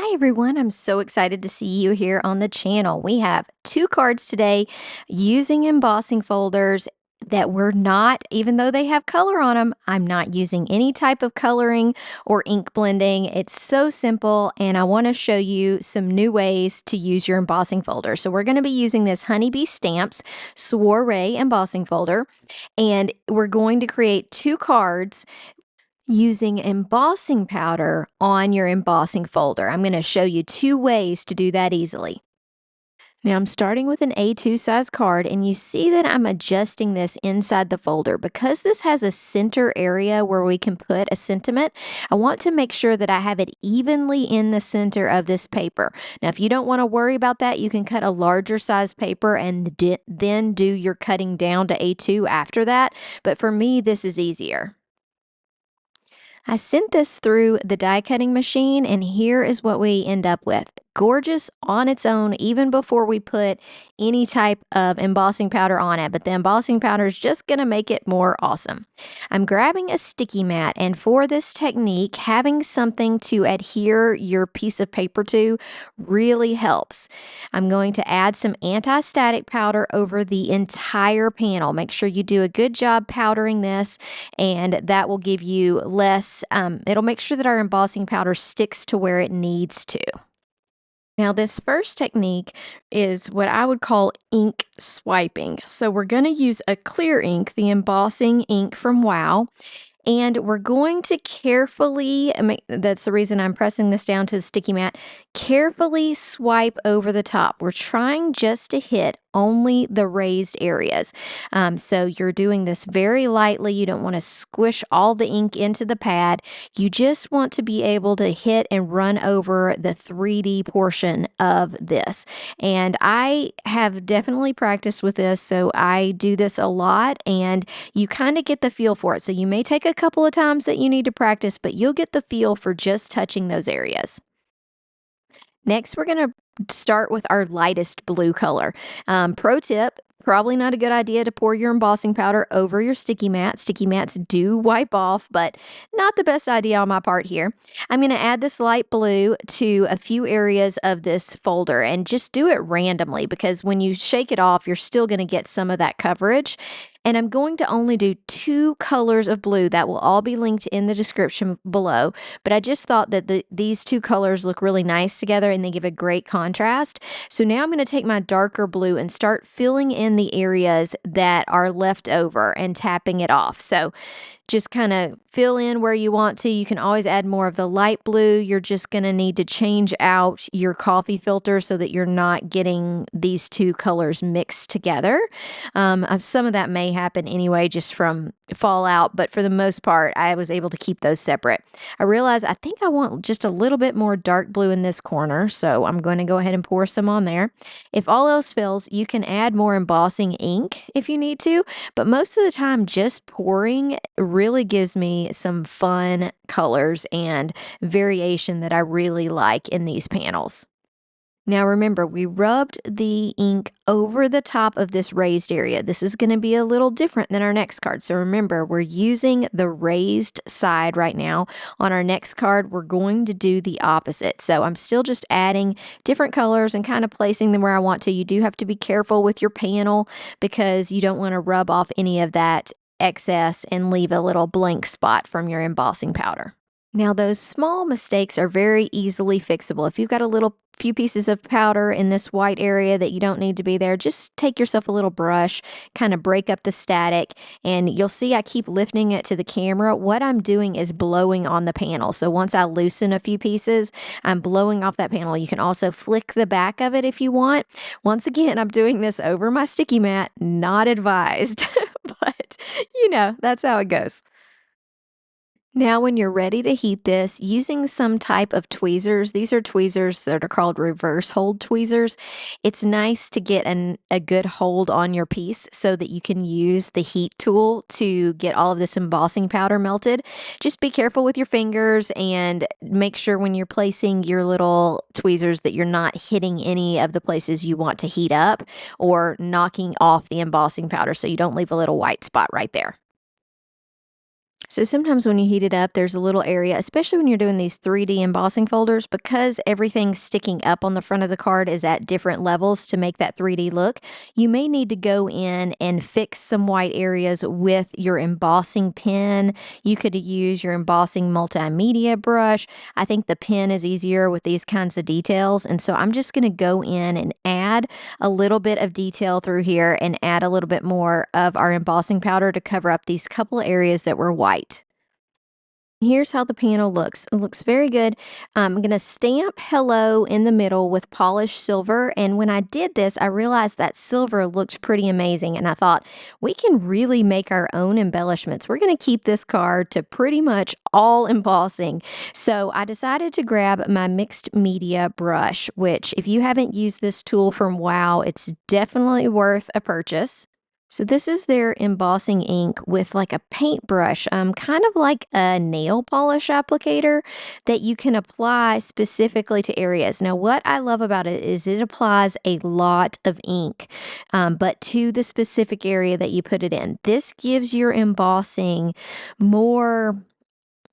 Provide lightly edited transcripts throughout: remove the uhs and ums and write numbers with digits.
Hi everyone, I'm so excited to see you here on the channel. We have two cards today using embossing folders that we're not, even though they have color on them, I'm not using any type of coloring or ink blending. It's so simple, and I want to show you some new ways to use your embossing folder. So we're going to be using this Honeybee Stamps Soiree embossing folder, and we're going to create two cards using embossing powder on your embossing folder. I'm going to show you two ways to do that easily. Now I'm starting with an A2 size card, and you see that I'm adjusting this inside the folder. Because this has a center area where we can put a sentiment, I want to make sure that I have it evenly in the center of this paper. Now if you don't want to worry about that, you can cut a larger size paper and then do your cutting down to A2 after that, but for me this is easier. I sent this through the die cutting machine, and here is what we end up with. Gorgeous on its own, even before we put any type of embossing powder on it, but the embossing powder is just going to make it more awesome. I'm grabbing a sticky mat, and for this technique, having something to adhere your piece of paper to really helps. I'm going to add some anti-static powder over the entire panel. Make sure you do a good job powdering this, and that will give you less, it'll make sure that our embossing powder sticks to where it needs to. Now, this first technique is what I would call ink swiping. So we're going to use a clear ink, the embossing ink from Wow, and we're going to carefully, that's the reason I'm pressing this down to the sticky mat, carefully swipe over the top. We're trying just to hit only the raised areas. So you're doing this very lightly. You don't want to squish all the ink into the pad. You just want to be able to hit and run over the 3D portion of this. And I have definitely practiced with this, so I do this a lot, and you kind of get the feel for it. So you may take a couple of times that you need to practice, but you'll get the feel for just touching those areas. Next, we're going to start with our lightest blue color. Pro tip, probably not a good idea to pour your embossing powder over your sticky mat. Sticky mats do wipe off, but not the best idea on my part here. I'm going to add this light blue to a few areas of this folder, and just do it randomly, because when you shake it off, you're still going to get some of that coverage. And I'm going to only do two colors of blue that will all be linked in the description below. But I just thought that these two colors look really nice together, and they give a great contrast. So now I'm going to take my darker blue and start filling in the areas that are left over and tapping it off. So just kind of fill in where you want to. You can always add more of the light blue. You're just going to need to change out your coffee filter so that you're not getting these two colors mixed together. Some of that may happen anyway, just from fallout, but for the most part, I was able to keep those separate. I realized I think I want just a little bit more dark blue in this corner, so I'm going to go ahead and pour some on there. If all else fails, you can add more embossing ink if you need to, but most of the time, just pouring really gives me some fun colors and variation that I really like in these panels. Now remember, we rubbed the ink over the top of this raised area. This is going to be a little different than our next card. So remember, we're using the raised side right now. On our next card, we're going to do the opposite. So I'm still just adding different colors and kind of placing them where I want to. You do have to be careful with your panel, because you don't want to rub off any of that excess and leave a little blank spot from your embossing powder. Now, those small mistakes are very easily fixable. If you've got a few pieces of powder in this white area that you don't need to be there, just take yourself a little brush, kind of break up the static, and you'll see I keep lifting it to the camera. What I'm doing is blowing on the panel. So once I loosen a few pieces, I'm blowing off that panel. You can also flick the back of it if you want. Once again, I'm doing this over my sticky mat, not advised, but that's how it goes. Now, when you're ready to heat this, using some type of tweezers, these are tweezers that are called reverse hold tweezers. It's nice to get a good hold on your piece so that you can use the heat tool to get all of this embossing powder melted. Just be careful with your fingers, and make sure when you're placing your little tweezers that you're not hitting any of the places you want to heat up or knocking off the embossing powder, so you don't leave a little white spot right there. So sometimes when you heat it up, there's a little area, especially when you're doing these 3D embossing folders, because everything sticking up on the front of the card is at different levels to make that 3D look. You may need to go in and fix some white areas with your embossing pen. You could use your embossing multimedia brush. I think the pen is easier with these kinds of details. And so I'm just going to go in and add a little bit of detail through here and add a little bit more of our embossing powder to cover up these couple areas that were white. Here's how the panel looks. It looks very good. I'm going to stamp hello in the middle with polished silver. And when I did this, I realized that silver looked pretty amazing. And I thought, we can really make our own embellishments. We're going to keep this card to pretty much all embossing. So I decided to grab my mixed media brush, which if you haven't used this tool from Wow, it's definitely worth a purchase. So this is their embossing ink with like a paintbrush, kind of like a nail polish applicator that you can apply specifically to areas. Now, what I love about it is it applies a lot of ink, but to the specific area that you put it in. This gives your embossing more,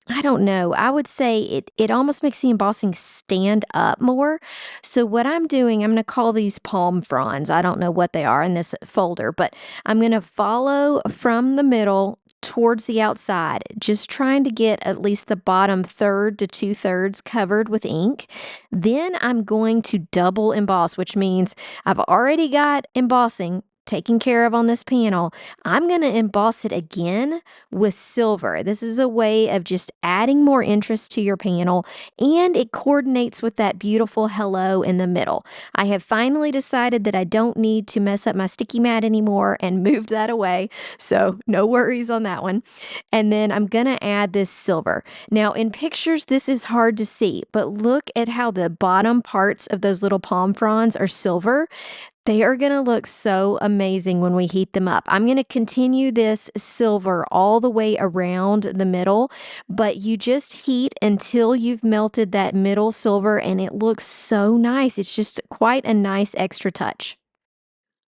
I don't know. I would say it almost makes the embossing stand up more. So what I'm doing, I'm going to call these palm fronds. I don't know what they are in this folder, but I'm going to follow from the middle towards the outside, just trying to get at least the bottom third to 2/3 covered with ink. Then I'm going to double emboss, which means I've already got embossing taken care of on this panel. I'm going to emboss it again with silver. This is a way of just adding more interest to your panel, and it coordinates with that beautiful hello in the middle. I have finally decided that I don't need to mess up my sticky mat anymore and moved that away, so no worries on that one. And then I'm going to add this silver. Now in pictures this is hard to see, but look at how the bottom parts of those little palm fronds are silver. They are going to look so amazing when we heat them up. I'm going to continue this silver all the way around the middle, but you just heat until you've melted that middle silver and it looks so nice. It's just quite a nice extra touch.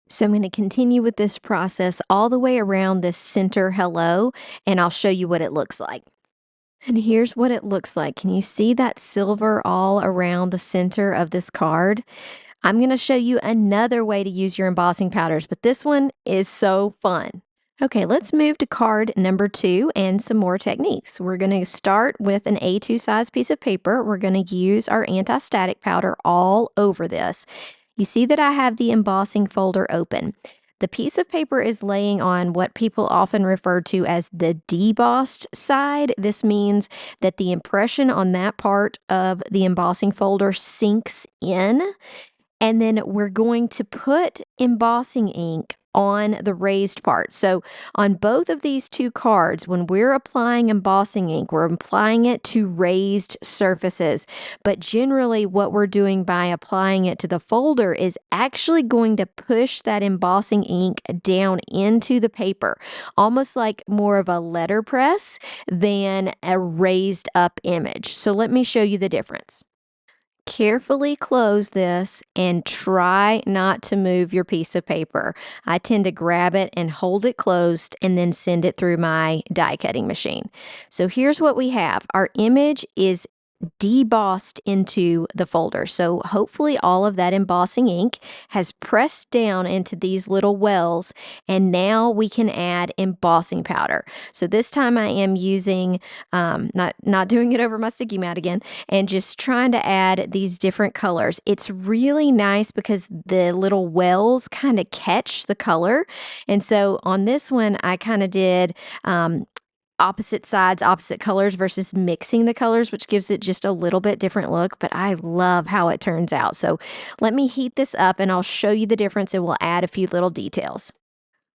So I'm going to continue with this process all the way around this center hello, and I'll show you what it looks like. And here's what it looks like. Can you see that silver all around the center of this card? I'm going to show you another way to use your embossing powders, but this one is so fun. Okay, let's move to card number 2 and some more techniques. We're going to start with an A2 size piece of paper. We're going to use our anti-static powder all over this. You see that I have the embossing folder open. The piece of paper is laying on what people often refer to as the debossed side. This means that the impression on that part of the embossing folder sinks in. And then we're going to put embossing ink on the raised part. So on both of these two cards, when we're applying embossing ink, we're applying it to raised surfaces. But generally what we're doing by applying it to the folder is actually going to push that embossing ink down into the paper, almost like more of a letterpress than a raised up image. So let me show you the difference. Carefully close this and try not to move your piece of paper. I tend to grab it and hold it closed and then send it through my die cutting machine. So here's what we have. Our image is debossed into the folder. So hopefully all of that embossing ink has pressed down into these little wells, and now we can add embossing powder. So this time I am using, not doing it over my sticky mat again, and just trying to add these different colors. It's really nice because the little wells kind of catch the color. And so on this one, I kind of did opposite sides, opposite colors versus mixing the colors, which gives it just a little bit different look, but I love how it turns out. So let me heat this up and I'll show you the difference and we'll add a few little details.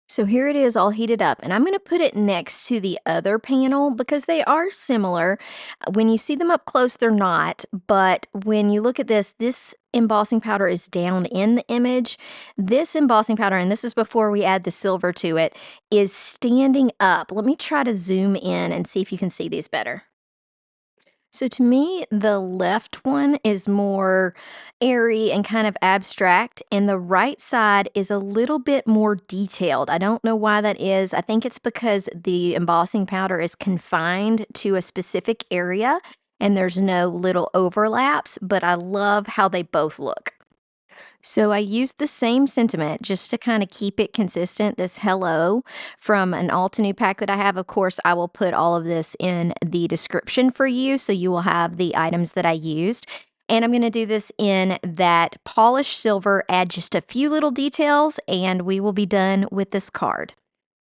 So here it is all heated up, and I'm going to put it next to the other panel because they are similar. When you see them up close, they're not, but when you look at this embossing powder is down in the image. This embossing powder, and this is before we add the silver to it, is standing up. Let me try to zoom in and see if you can see these better. So to me, the left one is more airy and kind of abstract, and the right side is a little bit more detailed. I don't know why that is. I think it's because the embossing powder is confined to a specific area and there's no little overlaps, but I love how they both look. So I used the same sentiment just to kind of keep it consistent. This hello from an Altenew pack that I have. Of course, I will put all of this in the description for you so you will have the items that I used. And I'm going to do this in that polished silver, add just a few little details, and we will be done with this card.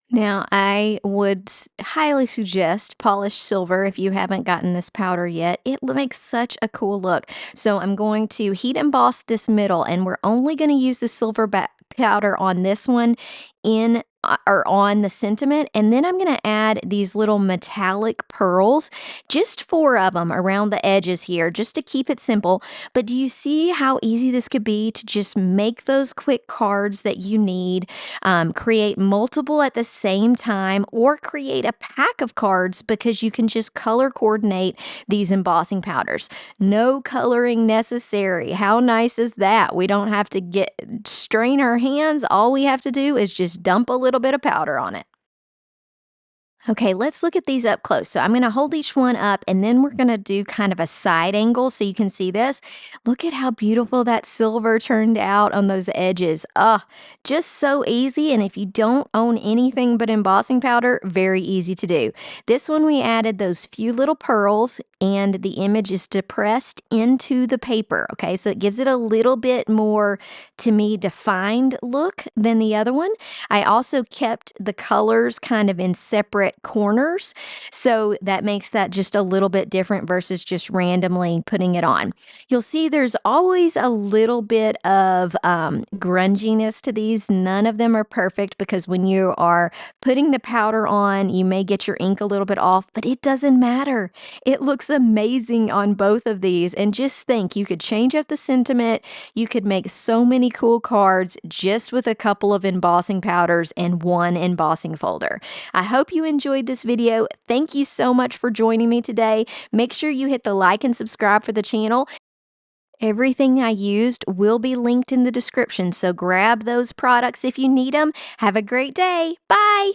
Now, I would highly suggest polished silver if you haven't gotten this powder yet. It makes such a cool look. So I'm going to heat emboss this middle, and we're only going to use the silver powder on this one in or on the sentiment, and then I'm going to add these little metallic pearls, just 4 of them around the edges here, just to keep it simple. But do you see how easy this could be to just make those quick cards that you need, create multiple at the same time, or create a pack of cards because you can just color coordinate these embossing powders. No coloring necessary. How nice is that? We don't have to strain our hands. All we have to do is just dump a little bit of powder on it. Okay, let's look at these up close. So I'm going to hold each one up and then we're going to do kind of a side angle so you can see this. Look at how beautiful that silver turned out on those edges. Just so easy. And if you don't own anything but embossing powder, very easy to do. This one we added those few little pearls and the image is depressed into the paper. Okay, so it gives it a little bit more, to me, defined look than the other one. I also kept the colors kind of in separate corners, so that makes that just a little bit different versus just randomly putting it on. You'll see there's always a little bit of grunginess to these. None of them are perfect because when you are putting the powder on, you may get your ink a little bit off, but it doesn't matter. It looks amazing on both of these. And just think, you could change up the sentiment. You could make so many cool cards just with a couple of embossing powders and one embossing folder. I hope you enjoyed this video. Thank you so much for joining me today. Make sure you hit the like and subscribe for the channel. Everything I used will be linked in the description, so grab those products if you need them. Have a great day. Bye!